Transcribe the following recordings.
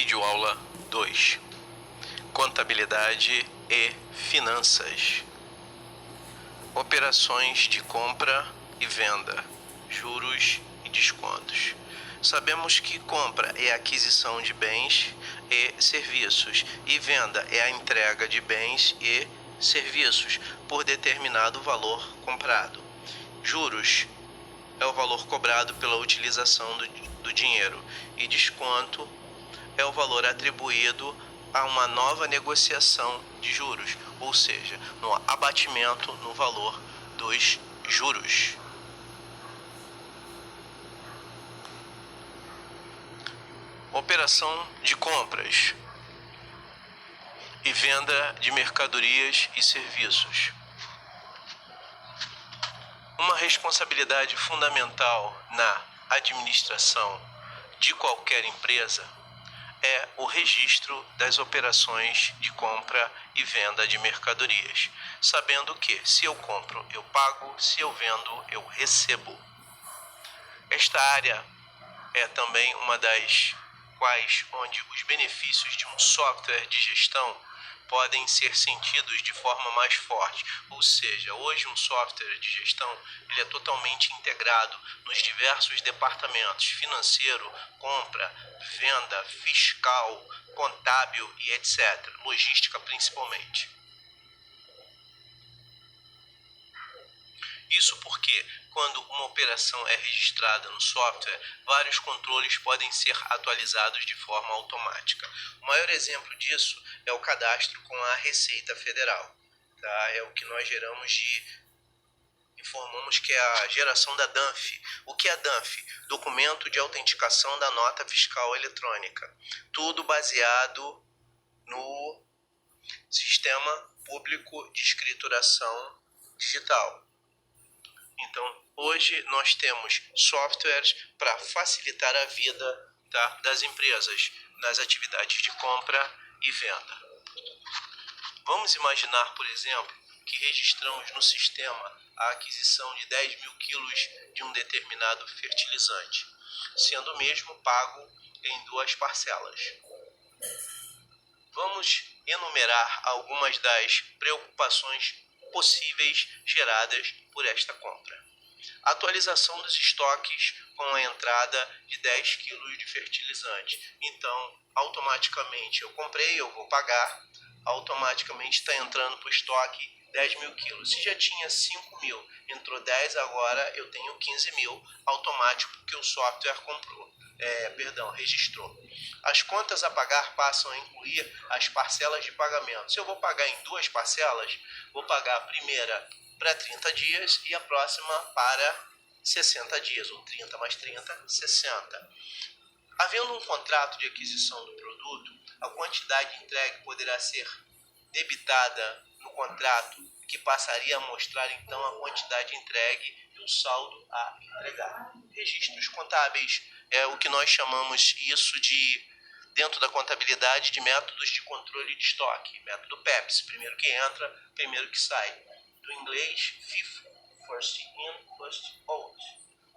Videoaula 2: Contabilidade e Finanças. Operações de compra e venda, juros e descontos. Sabemos que compra é a aquisição de bens e serviços e venda é a entrega de bens e serviços por determinado valor comprado. Juros é o valor cobrado pela utilização do dinheiro e desconto é o valor atribuído a uma nova negociação de juros, ou seja, no abatimento no valor dos juros. Operação de compras e venda de mercadorias e serviços. Uma responsabilidade fundamental na administração de qualquer empresa é o registro das operações de compra e venda de mercadorias, sabendo que, se eu compro, eu pago, se eu vendo, eu recebo. Esta área é também uma das quais onde os benefícios de um software de gestão podem ser sentidos de forma mais forte, ou seja, hoje um software de gestão ele é totalmente integrado nos diversos departamentos: financeiro, compra, venda, fiscal, contábil e etc., logística principalmente. Isso porque, quando uma operação é registrada no software, vários controles podem ser atualizados de forma automática. O maior exemplo disso é o cadastro com a Receita Federal. Tá? É o que nós informamos que é a geração da DANF. O que é a DANF? Documento de autenticação da nota fiscal eletrônica. Tudo baseado no Sistema Público de Escrituração Digital. Então, hoje nós temos softwares para facilitar a vida das empresas nas atividades de compra e venda. Vamos imaginar, por exemplo, que registramos no sistema a aquisição de 10 mil quilos de um determinado fertilizante, sendo o mesmo pago em 2 parcelas. Vamos enumerar algumas das preocupações possíveis geradas por esta compra. Atualização dos estoques com a entrada de 10 kg de fertilizante. Então, automaticamente eu comprei, eu vou pagar, automaticamente está entrando para o estoque 10 mil quilos. Se já tinha 5 mil, entrou 10, agora eu tenho 15 mil, automático, porque o software registrou. As contas a pagar passam a incluir as parcelas de pagamento. Se eu vou pagar em 2 parcelas, vou pagar a primeira para 30 dias e a próxima para 60 dias, ou 30 mais 30, 60. Havendo um contrato de aquisição do produto, a quantidade entregue poderá ser debitada no contrato, que passaria a mostrar então a quantidade entregue e o saldo a entregar. Registros contábeis é o que nós chamamos isso de, dentro da contabilidade, de métodos de controle de estoque. Método PEPS, primeiro que entra, primeiro que sai. Do inglês FIFO, First In, First Out.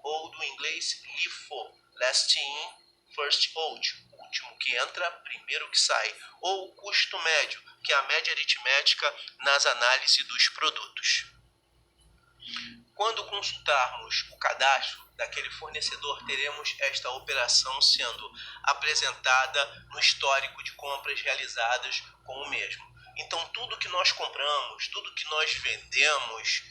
Ou do inglês LIFO, Last In, First Out. Último que entra, primeiro que sai. Ou o custo médio, que é a média aritmética nas análises dos produtos. Quando consultarmos o cadastro daquele fornecedor, teremos esta operação sendo apresentada no histórico de compras realizadas com o mesmo. Então, tudo que nós compramos, tudo que nós vendemos,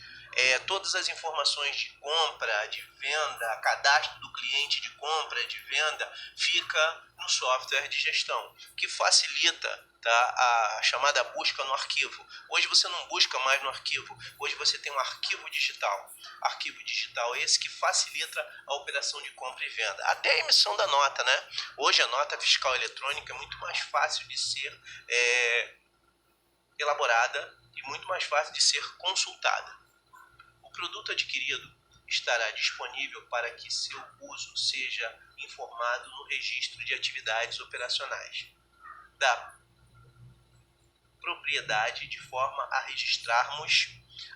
todas as informações de compra, de venda, cadastro do cliente de compra, de venda, fica no software de gestão, que facilita a chamada busca no arquivo. Hoje você não busca mais no arquivo, hoje você tem um arquivo digital. Arquivo digital esse que facilita a operação de compra e venda. Até a emissão da nota, né? Hoje a nota fiscal eletrônica é muito mais fácil de ser elaborada e muito mais fácil de ser consultada. O produto adquirido estará disponível para que seu uso seja informado no registro de atividades operacionais da propriedade, de forma a registrarmos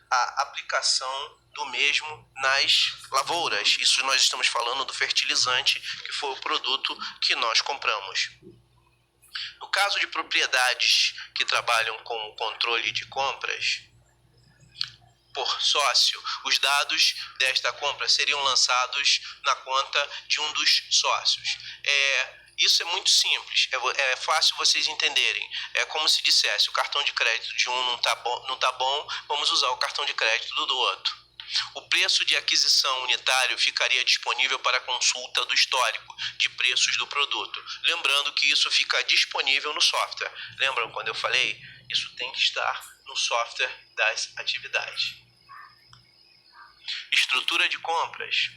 a aplicação do mesmo nas lavouras. Isso nós estamos falando do fertilizante, que foi o produto que nós compramos. No caso de propriedades que trabalham com o controle de compras por sócio, os dados desta compra seriam lançados na conta de um dos sócios. Isso é muito simples, é fácil vocês entenderem. É como se dissesse, o cartão de crédito de um não tá bom, vamos usar o cartão de crédito do outro. O preço de aquisição unitário ficaria disponível para consulta do histórico de preços do produto. Lembrando que isso fica disponível no software. Lembram quando eu falei? Isso tem que estar no software das atividades. Estrutura de compras.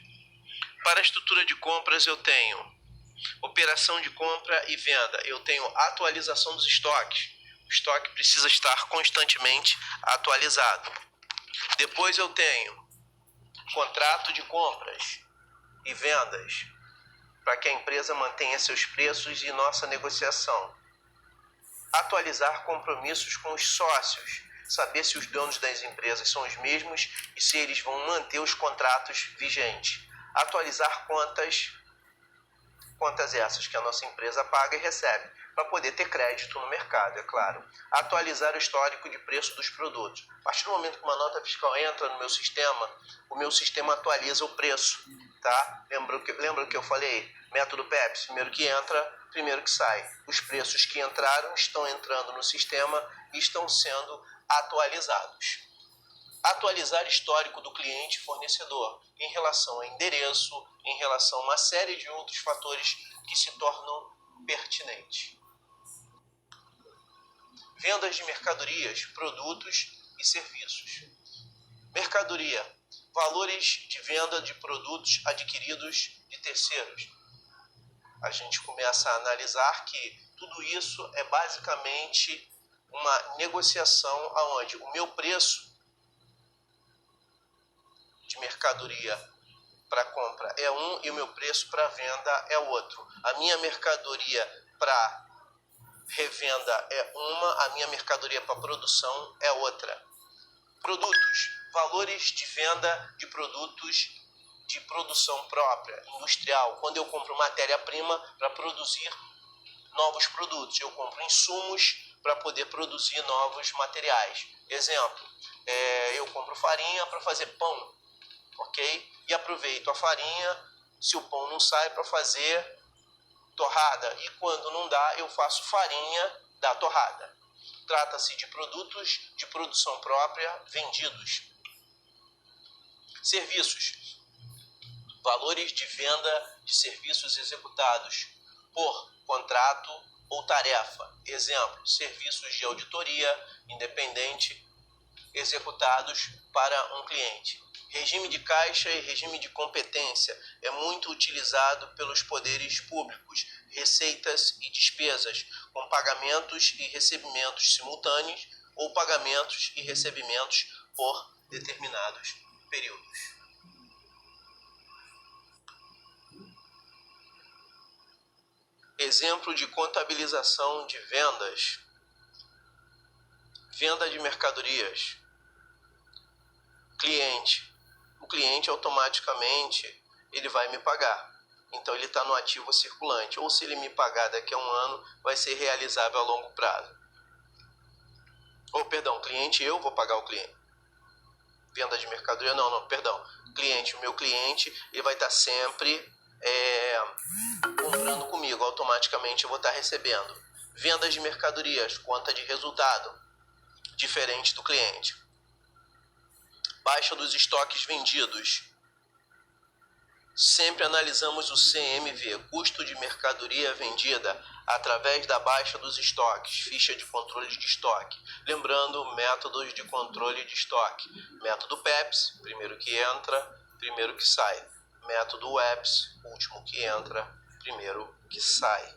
Para a estrutura de compras eu tenho operação de compra e venda. Eu tenho atualização dos estoques. O estoque precisa estar constantemente atualizado. Depois eu tenho contrato de compras e vendas, para que a empresa mantenha seus preços e nossa negociação. Atualizar compromissos com os sócios, saber se os donos das empresas são os mesmos e se eles vão manter os contratos vigentes. Atualizar contas essas que a nossa empresa paga e recebe, para poder ter crédito no mercado, é claro. Atualizar o histórico de preço dos produtos. A partir do momento que uma nota fiscal entra no meu sistema, o meu sistema atualiza o preço, tá? Lembra que eu falei? Método PEPS, primeiro que entra, primeiro que sai. Os preços que entraram estão entrando no sistema e estão sendo atualizados. Atualizar histórico do cliente e fornecedor em relação a endereço, em relação a uma série de outros fatores que se tornam pertinentes. Vendas de mercadorias, produtos e serviços. Mercadoria, valores de venda de produtos adquiridos de terceiros. A gente começa a analisar que tudo isso é basicamente uma negociação onde o meu preço de mercadoria para compra é um e o meu preço para venda é outro. A minha mercadoria para revenda é uma, a minha mercadoria para produção é outra. Produtos, valores de venda de produtos de produção própria, industrial. Quando eu compro matéria-prima para produzir novos produtos, eu compro insumos para poder produzir novos materiais. Exemplo, eu compro farinha para fazer pão, ok? E aproveito a farinha, se o pão não sai, para fazer torrada. E quando não dá, eu faço farinha da torrada. Trata-se de produtos de produção própria vendidos. Serviços. Valores de venda de serviços executados por contrato ou tarefa. Exemplo, serviços de auditoria independente executados para um cliente. Regime de caixa e regime de competência é muito utilizado pelos poderes públicos, receitas e despesas, com pagamentos e recebimentos simultâneos ou pagamentos e recebimentos por determinados períodos. Exemplo de contabilização de vendas. Venda de mercadorias. Cliente. O cliente automaticamente ele vai me pagar. Então ele está no ativo circulante. Ou se ele me pagar daqui a um ano, vai ser realizável a longo prazo. Cliente, eu vou pagar o cliente. Venda de mercadoria, cliente, o meu cliente, ele vai estar sempre comprando comigo, automaticamente eu vou estar recebendo. Vendas de mercadorias, conta de resultado, diferente do cliente. Baixa dos estoques vendidos. Sempre analisamos o CMV, custo de mercadoria vendida, através da baixa dos estoques, ficha de controle de estoque. Lembrando, métodos de controle de estoque. Método PEPS, primeiro que entra, primeiro que sai. Método WEPS, último que entra, primeiro que sai.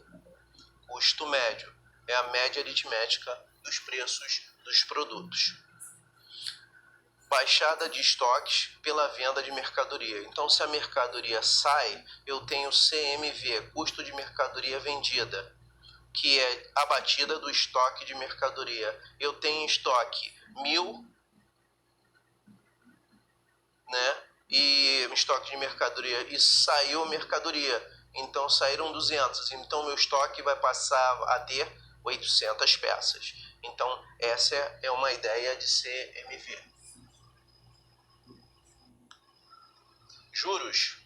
Custo médio, é a média aritmética dos preços dos produtos. Baixada de estoques pela venda de mercadoria. Então, se a mercadoria sai, eu tenho CMV, custo de mercadoria vendida, que é a batida do estoque de mercadoria. Eu tenho estoque 1.000, né? E estoque de mercadoria, e saiu mercadoria. Então, saíram 200. Então, meu estoque vai passar a ter 800 peças. Então, essa é uma ideia de CMV. Juros.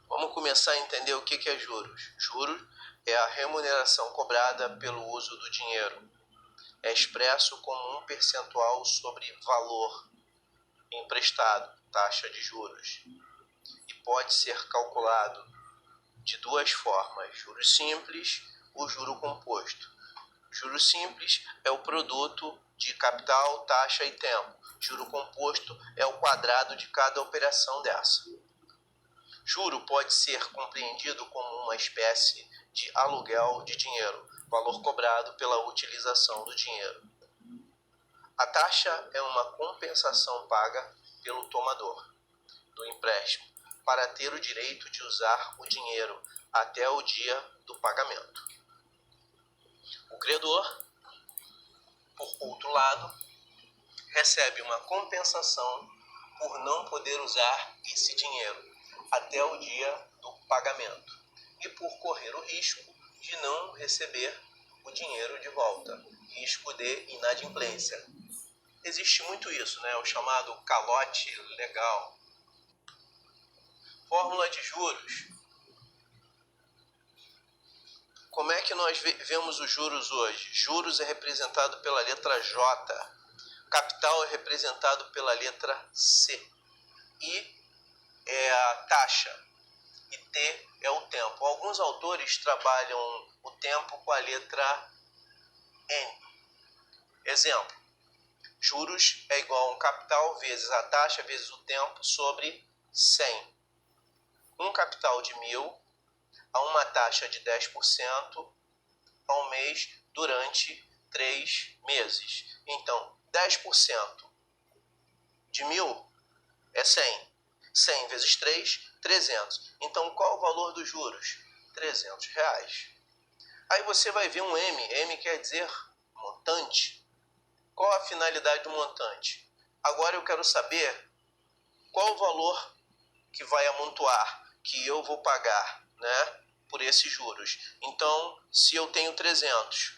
Vamos começar a entender o que é juros. Juros é a remuneração cobrada pelo uso do dinheiro. É expresso como um percentual sobre valor emprestado, taxa de juros. E pode ser calculado de duas formas: juros simples ou juro composto. Juro simples é o produto de capital, taxa e tempo. Juro composto é o quadrado de cada operação dessa. Juro pode ser compreendido como uma espécie de aluguel de dinheiro, valor cobrado pela utilização do dinheiro. A taxa é uma compensação paga pelo tomador do empréstimo para ter o direito de usar o dinheiro até o dia do pagamento. O credor, por outro lado, recebe uma compensação por não poder usar esse dinheiro até o dia do pagamento e por correr o risco de não receber o dinheiro de volta, risco de inadimplência. Existe muito isso, né? O chamado calote legal. Fórmula de juros. Como é que nós vemos os juros hoje? Juros é representado pela letra J. Capital é representado pela letra C. I é a taxa. E T é o tempo. Alguns autores trabalham o tempo com a letra N. Exemplo. Juros é igual a um capital vezes a taxa vezes o tempo sobre 100. Um capital de 1.000 a uma taxa de 10% ao mês durante 3 meses. Então, 10% de 1.000 é 100. 100 vezes 3, 300. Então, qual o valor dos juros? R$300. Aí você vai ver um M. M quer dizer montante. Qual a finalidade do montante? Agora eu quero saber qual o valor que vai amontoar, que eu vou pagar, né, por esses juros. Então, se eu tenho 300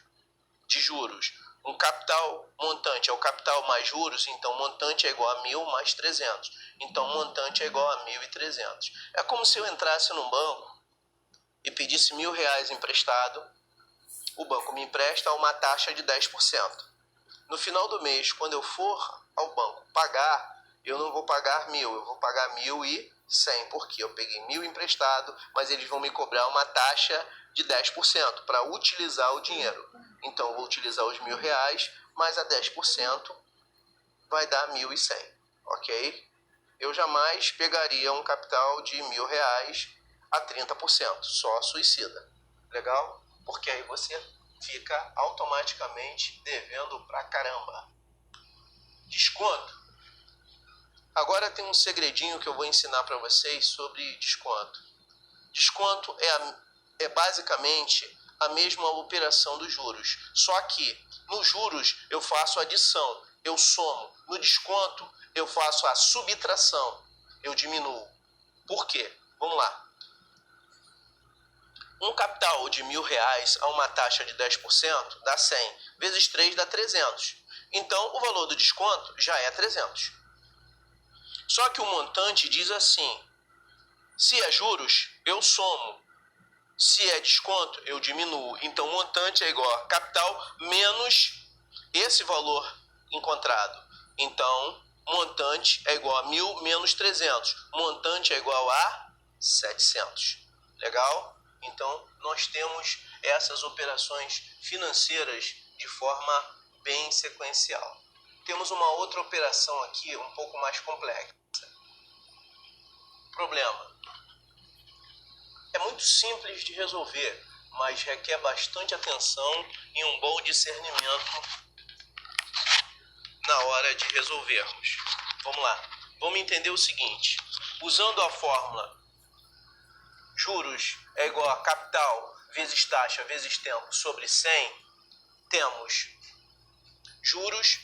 de juros, um capital montante é o capital mais juros, então montante é igual a 1.000 mais 300. Então, montante é igual a 1.300. É como se eu entrasse num banco e pedisse R$1.000 emprestado, o banco me empresta a uma taxa de 10%. No final do mês, quando eu for ao banco pagar, eu não vou pagar 1.000, eu vou pagar 1.100, porque eu peguei 1.000 emprestado, mas eles vão me cobrar uma taxa de 10% para utilizar o dinheiro. Então, eu vou utilizar os R$1.000, mas a 10% vai dar 1.100, ok? Eu jamais pegaria um capital de R$1.000 a 30%, só suicida. Legal? Porque aí você fica automaticamente devendo pra caramba. Desconto. Agora tem um segredinho que eu vou ensinar para vocês sobre desconto. Desconto é basicamente a mesma operação dos juros, só que nos juros eu faço adição, eu somo. No desconto eu faço a subtração, eu diminuo. Por quê? Vamos lá. Um capital de R$1.000 a uma taxa de 10% dá 100, vezes 3 dá 300. Então, o valor do desconto já é 300. Só que o montante diz assim: se é juros, eu somo. Se é desconto, eu diminuo. Então, montante é igual a capital menos esse valor encontrado. Então, montante é igual a 1.000 menos 300. Montante é igual a 700. Legal? Então, nós temos essas operações financeiras de forma bem sequencial. Temos uma outra operação aqui um pouco mais complexa. Problema. É muito simples de resolver, mas requer bastante atenção e um bom discernimento na hora de resolvermos. Vamos lá. Vamos entender o seguinte. Usando a fórmula juros é igual a capital vezes taxa vezes tempo sobre 100, temos juros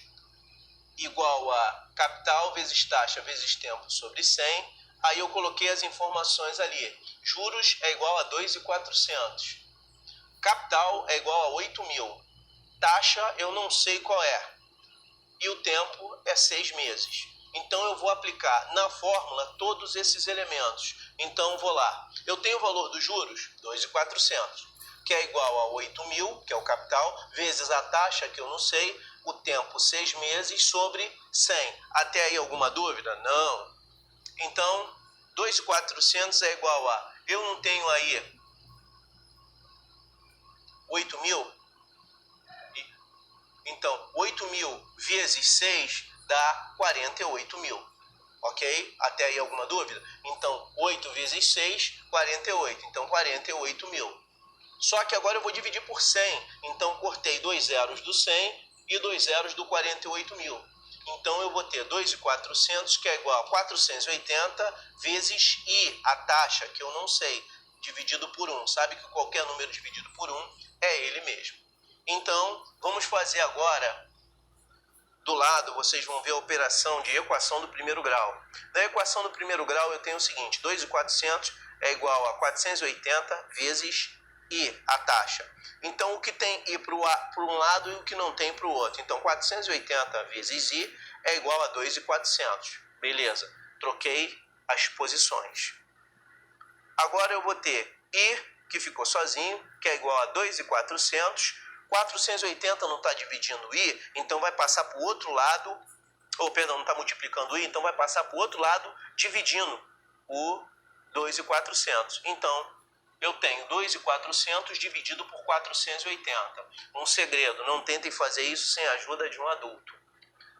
igual a capital vezes taxa vezes tempo sobre 100. Aí eu coloquei as informações ali. Juros é igual a 2.400. Capital é igual a 8.000. taxa eu não sei qual é, e o tempo é 6 meses. Então eu vou aplicar na fórmula todos esses elementos. Então vou lá, eu tenho o valor dos juros, 2.400, que é igual a 8.000, que é o capital, vezes a taxa, que eu não sei, o tempo 6 meses, sobre 100. Até aí alguma dúvida? Não. Então, 2.400 é igual a, eu não tenho aí 8.000? Então, 8.000 vezes 6 dá 48.000. Ok? Até aí alguma dúvida? Então, 8 vezes 6, 48. Então, 48.000. Só que agora eu vou dividir por 100. Então, cortei 2 zeros do 100 e 2 zeros do 48.000. Então, eu vou ter 2.400, que é igual a 480 vezes I, a taxa, que eu não sei, dividido por 1. Sabe que qualquer número dividido por 1 é ele mesmo. Então, vamos fazer agora, do lado, vocês vão ver a operação de equação do primeiro grau. Na equação do primeiro grau, eu tenho o seguinte, 2.400 é igual a 480 vezes I, a taxa. Então, o que tem I para um lado e o que não tem para o outro. Então, 480 vezes I é igual a 2.400. Beleza, troquei as posições. Agora eu vou ter I, que ficou sozinho, que é igual a 2.400. 480 não está dividindo I, então vai passar para o outro lado, ou perdão, não está multiplicando I, então vai passar para o outro lado dividindo o 2.400. Então, eu tenho 2.400 dividido por 480. Um segredo, não tentem fazer isso sem a ajuda de um adulto.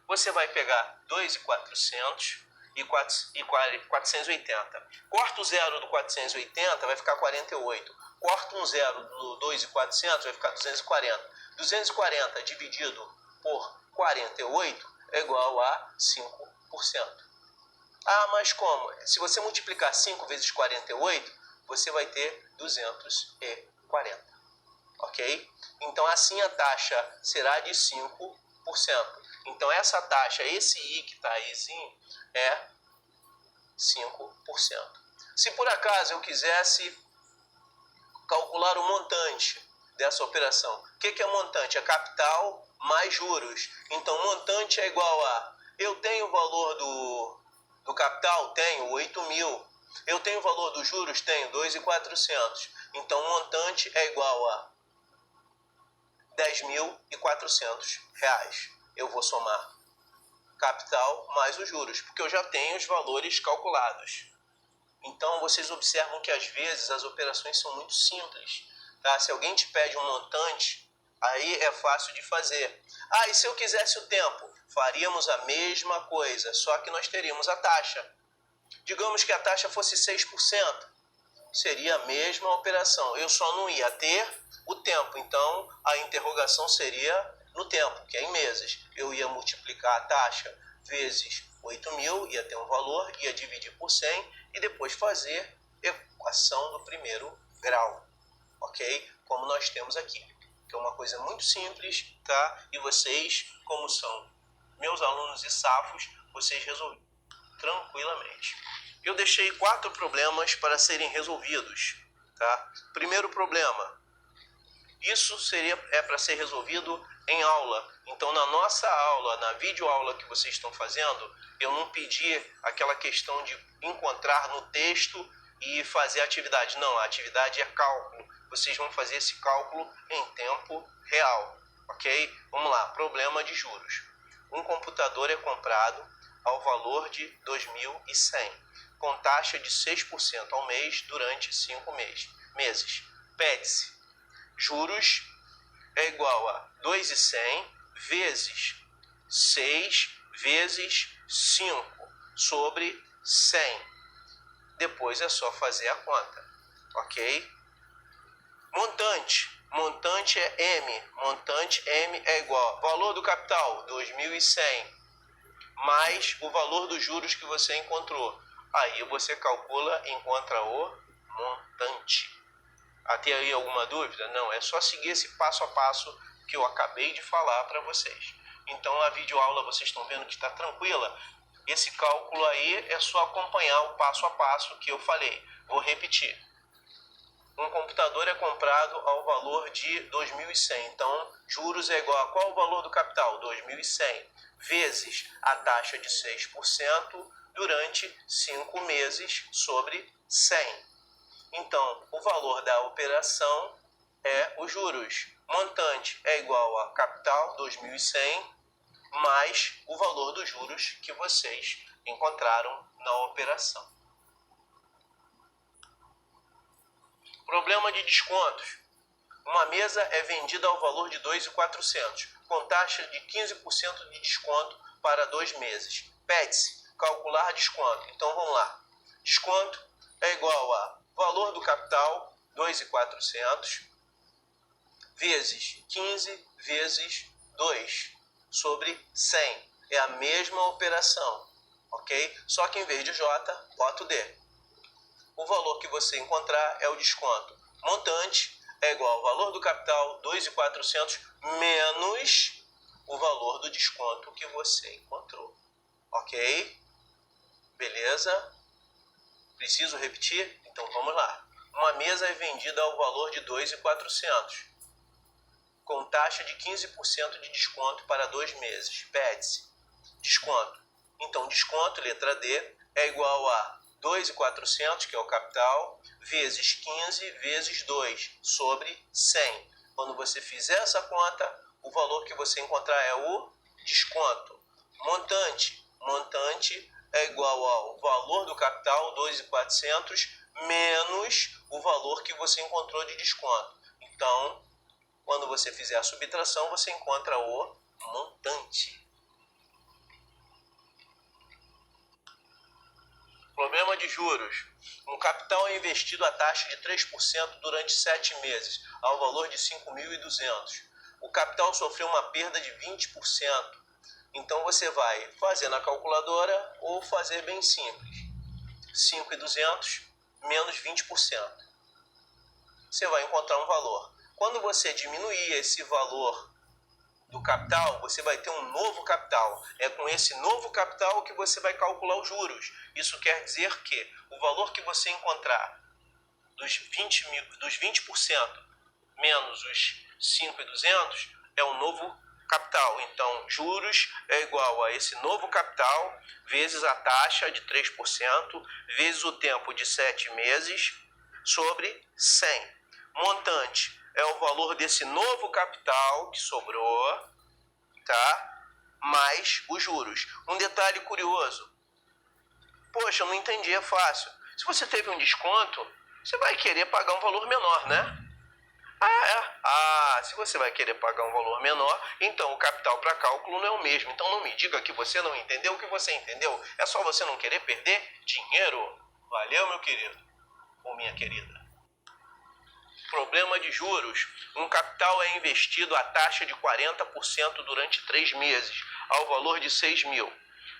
Você vai pegar 2.400 e 480. Corta o zero do 480, vai ficar 48. Corta um zero do 2.400, vai ficar 240. 240 dividido por 48 é igual a 5%. Ah, mas como? Se você multiplicar 5 vezes 48, você vai ter 240. Ok? Então, assim a taxa será de 5%. Então, essa taxa, esse I que está aí, é 5%. Se por acaso eu quisesse calcular o montante dessa operação, o que é montante? É capital mais juros. Então, montante é igual a, eu tenho o valor do capital? Tenho 8.000. Eu tenho o valor dos juros? Tenho 2.400. Então, montante é igual a 10.400 reais. Eu vou somar capital mais os juros, porque eu já tenho os valores calculados. Então, vocês observam que às vezes as operações são muito simples. Tá? Se alguém te pede um montante, aí é fácil de fazer. Ah, e se eu quisesse o tempo? Faríamos a mesma coisa, só que nós teríamos a taxa. Digamos que a taxa fosse 6%. Seria a mesma operação. Eu só não ia ter o tempo. Então, a interrogação seria no tempo, que é em meses. Eu ia multiplicar a taxa vezes 8.000, ia ter um valor, ia dividir por 100 e depois fazer equação do primeiro grau. Ok? Como nós temos aqui. Que é uma coisa muito simples, tá? E vocês, como são meus alunos e safos, vocês resolveram tranquilamente. Eu deixei 4 problemas para serem resolvidos, tá? Primeiro problema, isso é para ser resolvido em aula. Então, na nossa aula, na videoaula que vocês estão fazendo, eu não pedi aquela questão de encontrar no texto e fazer a atividade. Não, a atividade é cálculo. Vocês vão fazer esse cálculo em tempo real, ok? Vamos lá, problema de juros. Um computador é comprado ao valor de 2.100, com taxa de 6% ao mês durante 5 meses. Pede-se, juros é igual a 2.100 vezes 6 vezes 5 sobre 100. Depois é só fazer a conta, ok? Montante é M. Montante M é igual a valor do capital, 2.100, mais o valor dos juros que você encontrou. Aí você calcula e encontra o montante. Até aí alguma dúvida? Não, é só seguir esse passo a passo que eu acabei de falar para vocês. Então, a videoaula vocês estão vendo que está tranquila? Esse cálculo aí é só acompanhar o passo a passo que eu falei. Vou repetir. um computador é comprado ao valor de 2.100. Então, juros é igual a qual o valor do capital? 2.100 vezes a taxa de 6% durante 5 meses sobre 100. Então, o valor da operação é os juros. Montante é igual a capital, 2.100, mais o valor dos juros que vocês encontraram na operação. Problema de descontos. Uma mesa é vendida ao valor de 2.400, com taxa de 15% de desconto para 2 meses. Pede-se calcular desconto. Então vamos lá. Desconto é igual a valor do capital, 2.400, vezes 15 vezes 2 sobre 100. É a mesma operação, ok? Só que em vez de J, bota o D. O valor que você encontrar é o desconto. Montante é igual ao valor do capital, 2.400, menos o valor do desconto que você encontrou. Ok? Beleza? Preciso repetir? Então vamos lá. Uma mesa é vendida ao valor de 2.400, com taxa de 15% de desconto para 2 meses. Pede-se desconto. Então, desconto, letra D, é igual a 2.400, que é o capital, vezes 15 vezes 2 sobre 100. Quando você fizer essa conta, o valor que você encontrar é o desconto. Montante. Montante é igual ao valor do capital, 2.400, menos o valor que você encontrou de desconto. Então, quando você fizer a subtração, você encontra o montante. Problema de juros. Um capital é investido à taxa de 3% durante 7 meses, ao valor de 5.200. O capital sofreu uma perda de 20%. Então você vai fazer na calculadora ou fazer bem simples. 5.200 menos 20%. Você vai encontrar um valor. Quando você diminuir esse valor do capital, você vai ter um novo capital. É com esse novo capital que você vai calcular os juros. Isso quer dizer que o valor que você encontrar dos 20% menos os 5.200 é um novo capital. Então, juros é igual a esse novo capital vezes a taxa de 3% vezes o tempo de 7 meses sobre 100. Montante é o valor desse novo capital que sobrou, tá? Mais os juros. Um detalhe curioso. Poxa, eu não entendi, é fácil. Se você teve um desconto, você vai querer pagar um valor menor, né? Se você vai querer pagar um valor menor, então o capital para cálculo não é o mesmo. Então não me diga que você não entendeu o que você entendeu. É só você não querer perder dinheiro. Valeu, meu querido ou minha querida. Problema de juros. Um capital é investido à taxa de 40% durante 3 meses, ao valor de 6.000.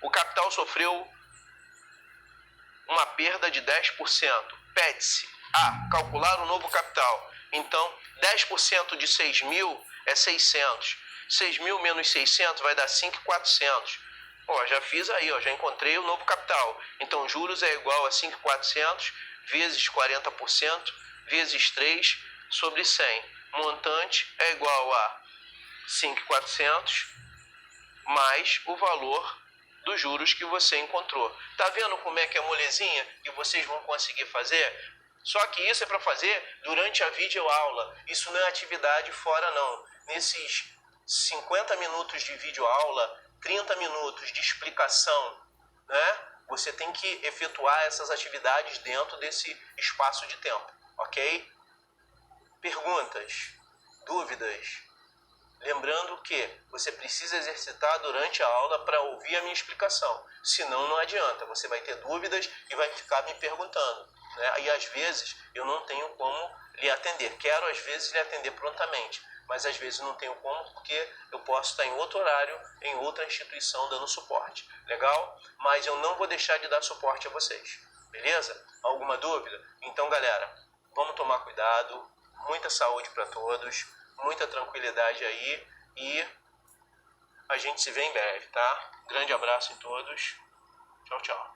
O capital sofreu uma perda de 10%. Pede-se a calcular o novo capital. Então, 10% de 6.000 é 600. 6.000 menos 600 vai dar 5.400. Já fiz aí, já encontrei o novo capital. Então, juros é igual a 5.400 vezes 40% vezes 3 sobre 100. Montante é igual a 5.400 mais o valor dos juros que você encontrou. Tá vendo como é que é molezinha que vocês vão conseguir fazer? Só que isso é para fazer durante a videoaula. Isso não é atividade fora, não. Nesses 50 minutos de videoaula, 30 minutos de explicação, né? Você tem que efetuar essas atividades dentro desse espaço de tempo, ok? Perguntas? Dúvidas? Lembrando que você precisa exercitar durante a aula para ouvir a minha explicação. Senão não adianta, você vai ter dúvidas e vai ficar me perguntando, né? E às vezes eu não tenho como lhe atender. Quero às vezes lhe atender prontamente, mas às vezes não tenho como porque eu posso estar em outro horário, em outra instituição dando suporte. Legal? Mas eu não vou deixar de dar suporte a vocês. Beleza? Alguma dúvida? Então, galera, vamos tomar cuidado. Muita saúde para todos. Muita tranquilidade aí e a gente se vê em breve, tá? Grande abraço em todos. Tchau, tchau.